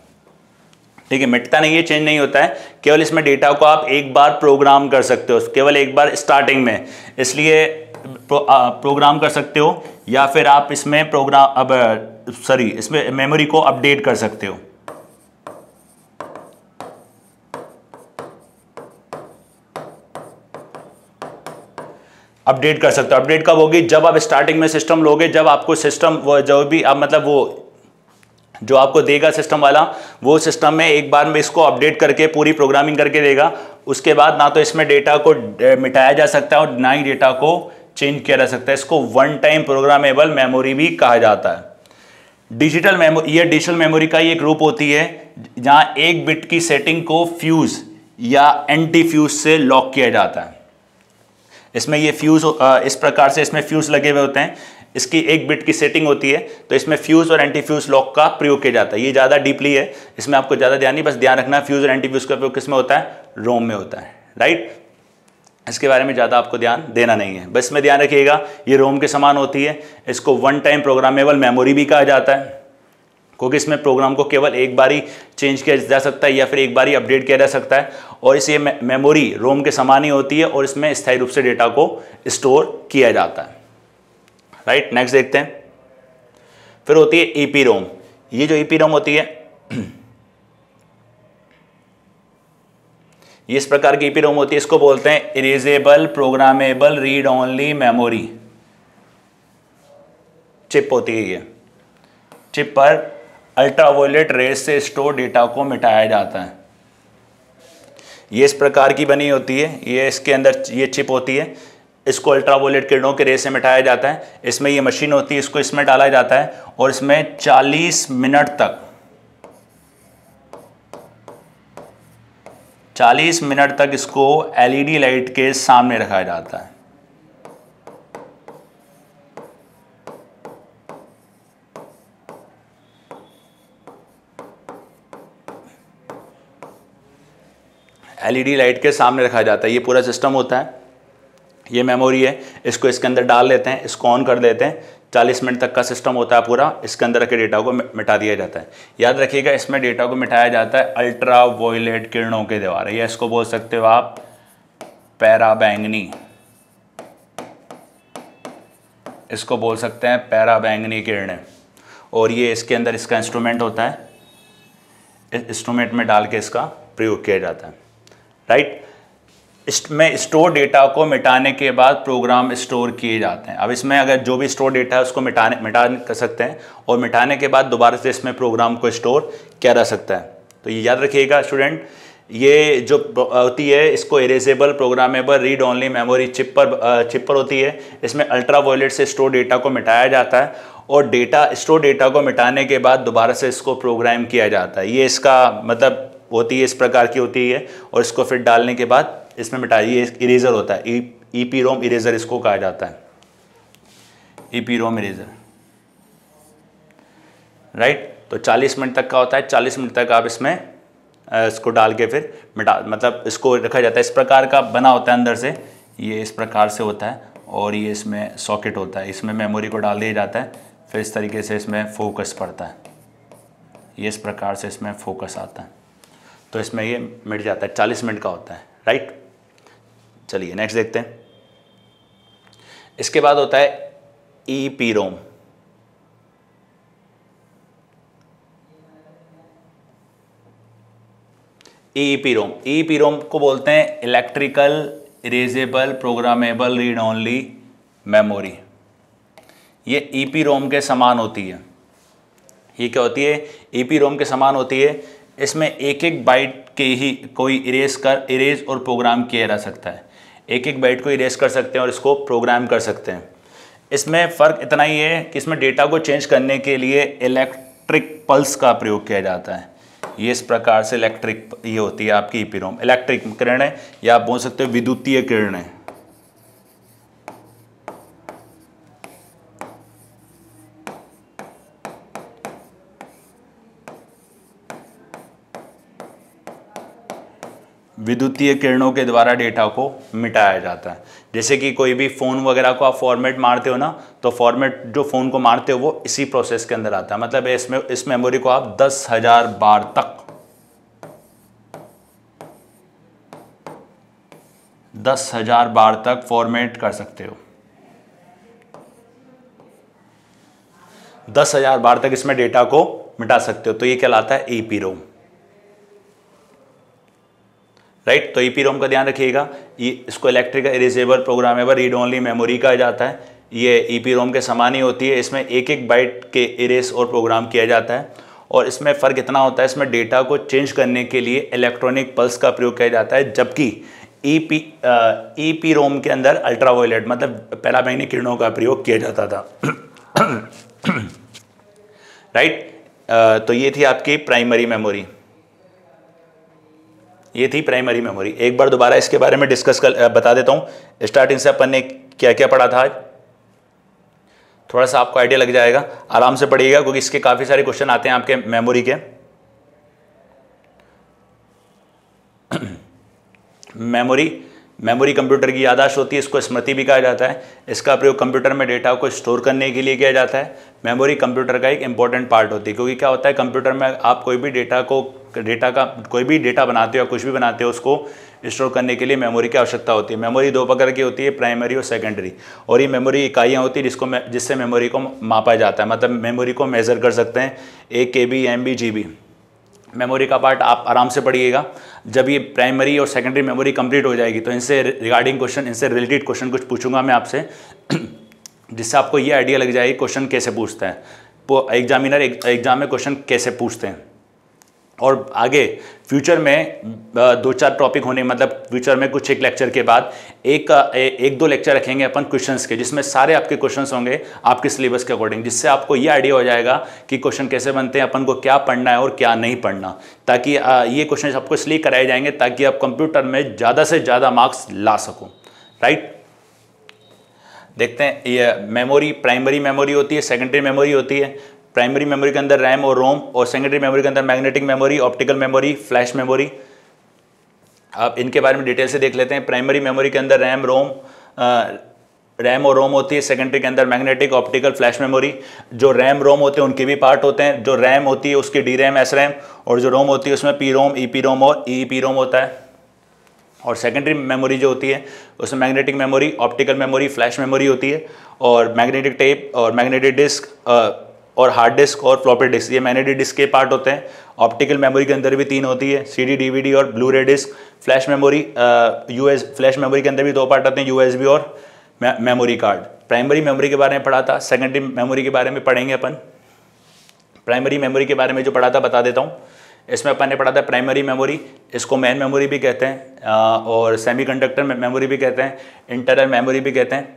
ठीक है, मिटता नहीं है, चेंज नहीं होता है, केवल इसमें डेटा को आप एक बार प्रोग्राम कर सकते हो, केवल एक बार स्टार्टिंग में, इसलिए प्रोग्राम कर सकते हो। या फिर आप इसमें इसमें मेमोरी को अपडेट कर सकते हो। अपडेट कर सकते हो। अपडेट कब होगी? जब आप स्टार्टिंग में सिस्टम लोगे, जब आपको सिस्टम जो भी आप मतलब वो जो आपको देगा सिस्टम वाला, वो सिस्टम में एक बार में इसको अपडेट करके पूरी प्रोग्रामिंग करके देगा। उसके बाद ना तो इसमें डेटा को मिटाया जा सकता है और ना ही डेटा को चेंज किया जा सकता है। इसको वन टाइम प्रोग्रामेबल मेमोरी भी कहा जाता है। डिजिटल मेमोरी, ये डिजिटल मेमोरी का ही एक रूप होती है जहां एक बिट की सेटिंग को फ्यूज या एंटी फ्यूज से लॉक किया जाता है। इसमें ये फ्यूज इस प्रकार से इसमें फ्यूज लगे हुए होते हैं। इसकी एक बिट की सेटिंग होती है, तो इसमें फ्यूज और एंटी फ्यूज लॉक का प्रयोग किया जाता है। ये ज़्यादा डीपली है, इसमें आपको ज़्यादा ध्यान नहीं, बस ध्यान रखना फ्यूज और एंटी फ्यूज का प्रयोग किस में होता है, रोम में होता है, राइट। इसके बारे में ज़्यादा आपको ध्यान देना नहीं है, बस में ध्यान रखिएगा ये रोम के समान होती है। इसको वन टाइम प्रोग्रामेबल मेमोरी भी कहा जाता है, क्योंकि इसमें प्रोग्राम को केवल एक बार ही चेंज किया जा सकता है या फिर एक बार ही अपडेट किया जा सकता है। और इस ये मेमोरी रोम के समान ही होती है और इसमें स्थायी रूप से डेटा को स्टोर किया जाता है, राइट। नेक्स्ट देखते हैं। फिर होती है ईपी रोम। ये जो ईपी रोम होती है, ये इस प्रकार की ईपी रोम होती है, इसको बोलते हैं erasable programmable read only memory chip होती है। ये चिप पर अल्ट्रावायलेट रेज से स्टोर डेटा को मिटाया जाता है। ये इस प्रकार की बनी होती है, ये इसके अंदर ये चिप होती है, इसको अल्ट्रावायलेट किरणों के रेज से मिटाया जाता है। इसमें ये मशीन होती है, इसको इसमें डाला जाता है और इसमें 40 मिनट तक इसको एलईडी लाइट के सामने रखा जाता है। एलईडी लाइट के सामने रखा जाता है। ये पूरा सिस्टम होता है, ये मेमोरी है, इसको इसके अंदर डाल लेते हैं, इसको ऑन कर देते हैं, 40 मिनट तक का सिस्टम होता है पूरा। इसके अंदर रखे डेटा को मिटा दिया जाता है। याद रखिएगा, इसमें डेटा को मिटाया जाता है अल्ट्रावायलेट किरणों के द्वारा, या इसको बोल सकते हो आप पैराबैंगनी, इसको बोल सकते हैं पैराबैंगनी किरणें। और ये इसके अंदर इसका इंस्ट्रूमेंट होता है, इस इंस्ट्रूमेंट में डाल के इसका प्रयोग किया जाता है, राइट। इसमें स्टोर डेटा को मिटाने के बाद प्रोग्राम स्टोर किए जाते हैं। अब इसमें अगर जो भी स्टोर डेटा है उसको मिटा कर सकते हैं और मिटाने के बाद दोबारा से इसमें प्रोग्राम को स्टोर किया जा सकता है। तो ये याद रखिएगा स्टूडेंट, ये जो होती है इसको erasable programmable read only memory chip पर होती है। इसमें अल्ट्रावायलेट से स्टोर डेटा को मिटाया जाता है और स्टोर डेटा को मिटाने के बाद दोबारा से इसको प्रोग्राम किया जाता है। ये इसका मतलब होती है, इस प्रकार की होती है। और इसको फिर डालने के बाद इसमें मिटाइए, इरेजर होता है, ईपी रोम इरेजर इसको कहा जाता है, ईपी रोम इरेजर, राइट। तो 40 मिनट तक का होता है, 40 मिनट तक आप इसमें इसको डाल के फिर मतलब इसको रखा जाता है। इस प्रकार का बना होता है अंदर से, ये इस प्रकार से होता है और ये इसमें सॉकेट होता है, इसमें मेमोरी को डाल दिया जाता है। फिर इस तरीके से इसमें फोकस पड़ता है, ये इस प्रकार से इसमें फोकस आता है, तो इसमें ये मिट जाता है। 40 मिनट का होता है, राइट। चलिए नेक्स्ट देखते हैं। इसके बाद होता है ईपी रोम। ईपी रोम को बोलते हैं electrical erasable programmable read only memory. ये ईपी रोम के समान होती है। ये क्या होती है, ईपी रोम के समान होती है। इसमें एक एक बाइट के ही कोई इरेज और प्रोग्राम किया जा सकता है। एक एक बाइट को इरेज कर सकते हैं और इसको प्रोग्राम कर सकते हैं। इसमें फ़र्क इतना ही है कि इसमें डेटा को चेंज करने के लिए इलेक्ट्रिक पल्स का प्रयोग किया जाता है। ये इस प्रकार से इलेक्ट्रिक ये होती है आपकी ईपी रोम, इलेक्ट्रिक किरणें या आप बोल सकते हो विद्युतीय किरणें। विद्युतीय किरणों के द्वारा डेटा को मिटाया जाता है। जैसे कि कोई भी फ़ोन वगैरह को आप फॉर्मेट मारते हो ना, तो फॉर्मेट जो फ़ोन को मारते हो वो इसी प्रोसेस के अंदर आता है। मतलब इस मेमोरी को आप 10,000 बार तक 10,000 बार तक फॉर्मेट कर सकते हो। 10,000 बार तक इसमें डेटा को मिटा सकते हो, तो ये कहलाता है ईपी रोम, राइट। तो ईपी रोम का ध्यान रखिएगा, ये इसको electrical erasable programmable read only memory कहा जाता है। ये ईपी रोम के समान ही होती है। इसमें एक एक बाइट के इरेज और प्रोग्राम किया जाता है और इसमें फ़र्क इतना होता है, इसमें डेटा को चेंज करने के लिए इलेक्ट्रॉनिक पल्स का प्रयोग किया जाता है, जबकि EEPROM के अंदर अल्ट्रावायलेट मतलब पराबैंगनी किरणों का प्रयोग किया जाता था। राइट। तो ये थी आपकी प्राइमरी मेमोरी, ये थी प्राइमरी मेमोरी। एक बार दोबारा इसके बारे में डिस्कस कर बता देता हूँ। स्टार्टिंग से अपन ने क्या क्या पढ़ा था, थोड़ा सा आपको आइडिया लग जाएगा, आराम से पढ़िएगा क्योंकि इसके काफ़ी सारे क्वेश्चन आते हैं आपके मेमोरी के। मेमोरी कंप्यूटर की याददाश्त होती है, इसको स्मृति भी कहा जाता है। इसका प्रयोग कंप्यूटर में डेटा को स्टोर करने के लिए किया जाता है। मेमोरी कंप्यूटर का एक इंपॉर्टेंट पार्ट होती है, क्योंकि क्या होता है कंप्यूटर में आप कोई भी डेटा बनाते हो या कुछ भी बनाते हो, उसको स्टोर करने के लिए मेमोरी की आवश्यकता होती है। मेमोरी दो प्रकार की होती है, प्राइमरी और सेकेंडरी, और ये मेमोरी इकाइयाँ होती है जिससे मेमोरी को मापा जाता है, मतलब मेमोरी को मेज़र कर सकते हैं, 1 KB, MB, GB। मेमोरी का पार्ट आप आराम से पढ़िएगा। जब ये प्राइमरी और सेकेंडरी मेमोरी कंप्लीट हो जाएगी तो इनसे रिगार्डिंग क्वेश्चन, इनसे रिलेटेड क्वेश्चन कुछ पूछूंगा मैं आपसे, जिससे आपको ये आइडिया लग जाएगी क्वेश्चन कैसे पूछता है, वो एग्जामिनर एग्जाम में क्वेश्चन कैसे पूछते हैं। और आगे फ्यूचर में 2-4 टॉपिक होने, मतलब फ्यूचर में कुछ एक लेक्चर के बाद एक दो लेक्चर रखेंगे अपन क्वेश्चंस के, जिसमें सारे आपके क्वेश्चंस होंगे आपके सिलेबस के अकॉर्डिंग, जिससे आपको ये आइडिया हो जाएगा कि क्वेश्चन कैसे बनते हैं, अपन को क्या पढ़ना है और क्या नहीं पढ़ना, ताकि ये क्वेश्चन आपको इसलिए कराए जाएंगे ताकि आप कंप्यूटर में ज़्यादा से ज़्यादा मार्क्स ला सको। राइट। देखते हैं, ये मेमोरी प्राइमरी मेमोरी होती है, सेकेंडरी मेमोरी होती है। प्राइमरी मेमोरी के अंदर रैम और रोम, और सेकेंडरी मेमोरी के अंदर magnetic memory, optical memory, flash memory. आप इनके बारे में डिटेल से देख लेते हैं। प्राइमरी मेमोरी के अंदर रैम और रोम होती है, सेकेंडरी के अंदर मैग्नेटिक, ऑप्टिकल, फ्लैश मेमोरी। जो रैम रोम होते हैं उनके भी पार्ट होते हैं। जो रैम होती है उसकी DRAM, SRAM, और जो रोम होती है उसमें PROM, EPROM और EEPROM होता है। और सेकेंडरी मेमोरी जो होती है उसमें magnetic memory, optical memory, flash memory होती है, और मैग्नेटिक टेप और मैग्नेटिक डिस्क और हार्ड डिस्क और फ्लॉपी डिस्क, ये मैग्नेटिक डिस्क के पार्ट होते हैं। ऑप्टिकल मेमोरी के अंदर भी 3 होती है, CD, DVD और Blu-ray disk. Flash memory flash memory के अंदर भी 2 पार्ट आते हैं, USB और मेमोरी कार्ड। प्राइमरी मेमोरी के बारे में पढ़ा था, सेकेंडरी मेमोरी के बारे में पढ़ेंगे अपन। प्राइमरी मेमोरी के बारे में जो पढ़ा था बता देता हूँ। इसमें अपन ने पढ़ा था प्राइमरी मेमोरी, इसको मेन मेमोरी भी कहते हैं, और सेमीकंडक्टर मेमोरी भी कहते हैं, इंटरनल मेमोरी भी कहते हैं।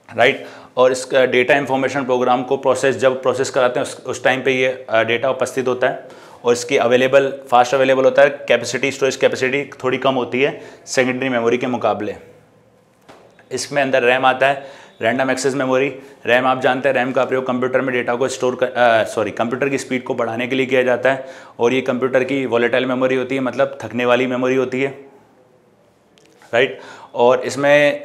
राइट। और इसका डेटा इंफॉर्मेशन प्रोग्राम को जब प्रोसेस कराते हैं उस टाइम पे ये डेटा उपस्थित होता है, और इसकी फास्ट अवेलेबल होता है। कैपेसिटी, स्टोरेज कैपेसिटी थोड़ी कम होती है सेकेंडरी मेमोरी के मुकाबले। इसमें अंदर रैम आता है, रैंडम एक्सेस मेमोरी। रैम आप जानते हैं, रैम का प्रयोग कंप्यूटर में डेटा को कंप्यूटर की स्पीड को बढ़ाने के लिए किया जाता है, और ये कंप्यूटर की वॉलेटाइल मेमोरी होती है, मतलब थकने वाली मेमोरी होती है। राइट। और इसमें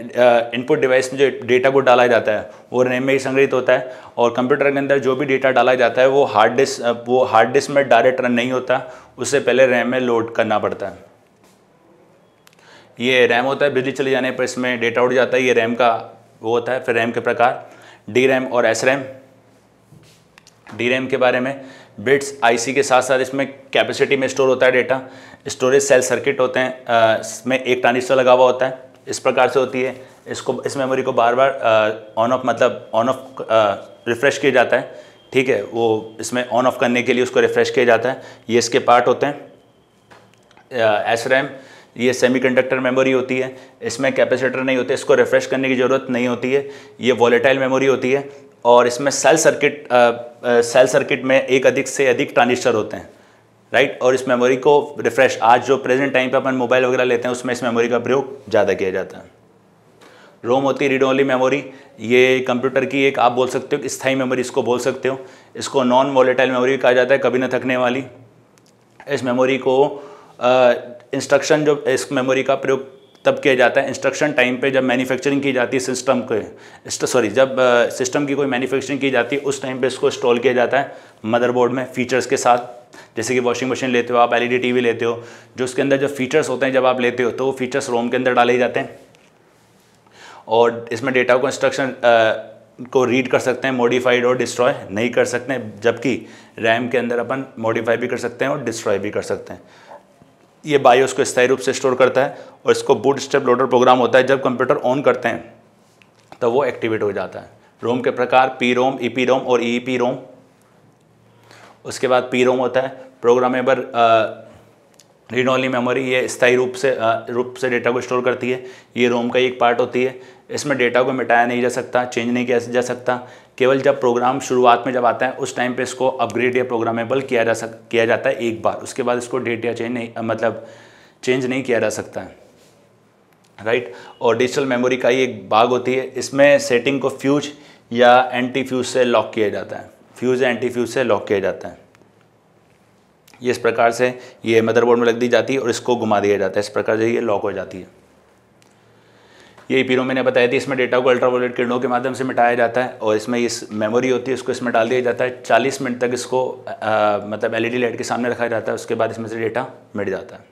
इनपुट डिवाइस में जो डेटा को डाला जाता है वो रैम में ही संग्रहित होता है, और कंप्यूटर के अंदर जो भी डेटा डाला जाता है वो हार्ड डिस्क में डायरेक्ट रन नहीं होता, उससे पहले रैम में लोड करना पड़ता है। ये रैम होता है, बिजली चले जाने पर इसमें डेटा उड़ जाता है, ये रैम का वो होता है। फिर रैम के प्रकार DRAM और SRAM। DRAM के बारे में बिट्स IC के साथ साथ इसमें कैपेसिटी में स्टोर होता है डेटा। स्टोरेज सेल सर्किट होते हैं, इसमें एक ट्रांजिस्टर लगा हुआ होता है, इस प्रकार से होती है। इस मेमोरी को बार बार ऑन ऑफ रिफ्रेश किया जाता है। ठीक है, वो इसमें ऑन ऑफ करने के लिए उसको रिफ्रेश किया जाता है। ये इसके पार्ट होते हैं। SRAM ये सेमीकंडक्टर मेमोरी होती है, इसमें कैपेसिटर नहीं होते, इसको रिफ्रेश करने की ज़रूरत नहीं होती है। ये वॉलेटाइल मेमोरी होती है, और इसमें सेल सर्किट में अधिक से अधिक ट्रांजिस्टर होते हैं। राइट। और इस मेमोरी को रिफ्रेश, आज जो प्रेजेंट टाइम पे अपन मोबाइल वगैरह लेते हैं उसमें इस मेमोरी का प्रयोग ज़्यादा किया जाता है। रोम होती है रीड ओनली मेमोरी, ये कंप्यूटर की एक आप बोल सकते हो स्थायी मेमोरी इसको बोल सकते हो। इसको नॉन वॉलेटाइल मेमोरी कहा जाता है, कभी न थकने वाली। इस मेमोरी को इंस्ट्रक्शन, जो इस मेमोरी का प्रयोग तब किया जाता है इंस्ट्रक्शन टाइम पे, जब मैन्युफैक्चरिंग की जाती है जब सिस्टम की कोई मैन्युफैक्चरिंग की जाती है उस टाइम पे इसको इंस्टॉल किया जाता है मदरबोर्ड में फीचर्स के साथ। जैसे कि वॉशिंग मशीन लेते हो आप, LED TV लेते हो, जो उसके अंदर जो फीचर्स होते हैं जब आप लेते हो तो वो फीचर्स रोम के अंदर डाले जाते हैं, और इसमें डेटा को इंस्ट्रक्शन को रीड कर सकते हैं, मॉडिफाइड और डिस्ट्रॉय नहीं कर सकते हैं। जबकि रैम के अंदर अपन मॉडिफाई भी कर सकते हैं और डिस्ट्रॉय भी कर सकते हैं। ये बायोस को स्थायी रूप से स्टोर करता है, और इसको बूटस्ट्रैप लोडर प्रोग्राम होता है। जब कंप्यूटर ऑन करते हैं तो वो एक्टिवेट हो जाता है। रोम के प्रकार PROM, EPROM और EEPROM। उसके बाद पी रोम होता है, प्रोग्रामेबल रीड ओनली मेमोरी, ये स्थायी रूप से डेटा को स्टोर करती है। ये रोम का एक पार्ट होती है। इसमें डेटा को मिटाया नहीं जा सकता, चेंज नहीं किया जा सकता। केवल जब प्रोग्राम शुरुआत में जब आता है उस टाइम पे इसको अपग्रेड या प्रोग्रामेबल किया जाता है एक बार, उसके बाद इसको डेट या चेंज नहीं किया जा सकता है, राइट। और डिजिटल मेमोरी का ही एक भाग होती है, इसमें सेटिंग को फ्यूज या एंटी फ्यूज से लॉक किया जाता है, फ्यूज या एंटी फ्यूज से लॉक किया जाता है। ये इस प्रकार से ये मदरबोर्ड में लग दी जाती है और इसको घुमा दिया जाता है, इस प्रकार से ये लॉक हो जाती है। ये पीरो मैंने बताया थी, इसमें डेटा को अल्ट्रावायलेट किरणों के माध्यम से मिटाया जाता है और इसमें इस मेमोरी होती है उसको इसमें डाल दिया जाता है। 40 मिनट तक इसको एलईडी लाइट के सामने रखा जाता है, उसके बाद इसमें से डेटा मिट जाता है।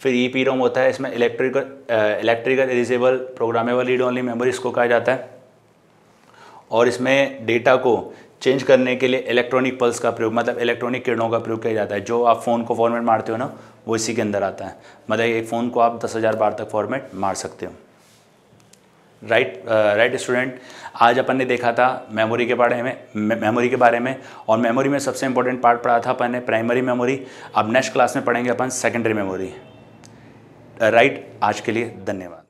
फिर ई पी रोम होता है, इसमें electrical erasable programmable read only memory इसको कहा जाता है और इसमें डेटा को चेंज करने के लिए इलेक्ट्रॉनिक पल्स का प्रयोग, इलेक्ट्रॉनिक किरणों का प्रयोग किया जाता है। जो आप फ़ोन को फॉर्मेट मारते हो ना, वो इसी के अंदर आता है। एक फ़ोन को आप 10,000 बार तक फॉर्मेट मार सकते हो, राइट स्टूडेंट। आज अपन ने देखा था मेमोरी के बारे में और मेमोरी में सबसे इंपॉर्टेंट पार्ट पढ़ा था अपन ने प्राइमरी मेमोरी। अब नेक्स्ट क्लास में पढ़ेंगे अपन सेकेंडरी मेमोरी, राइट। आज के लिए धन्यवाद।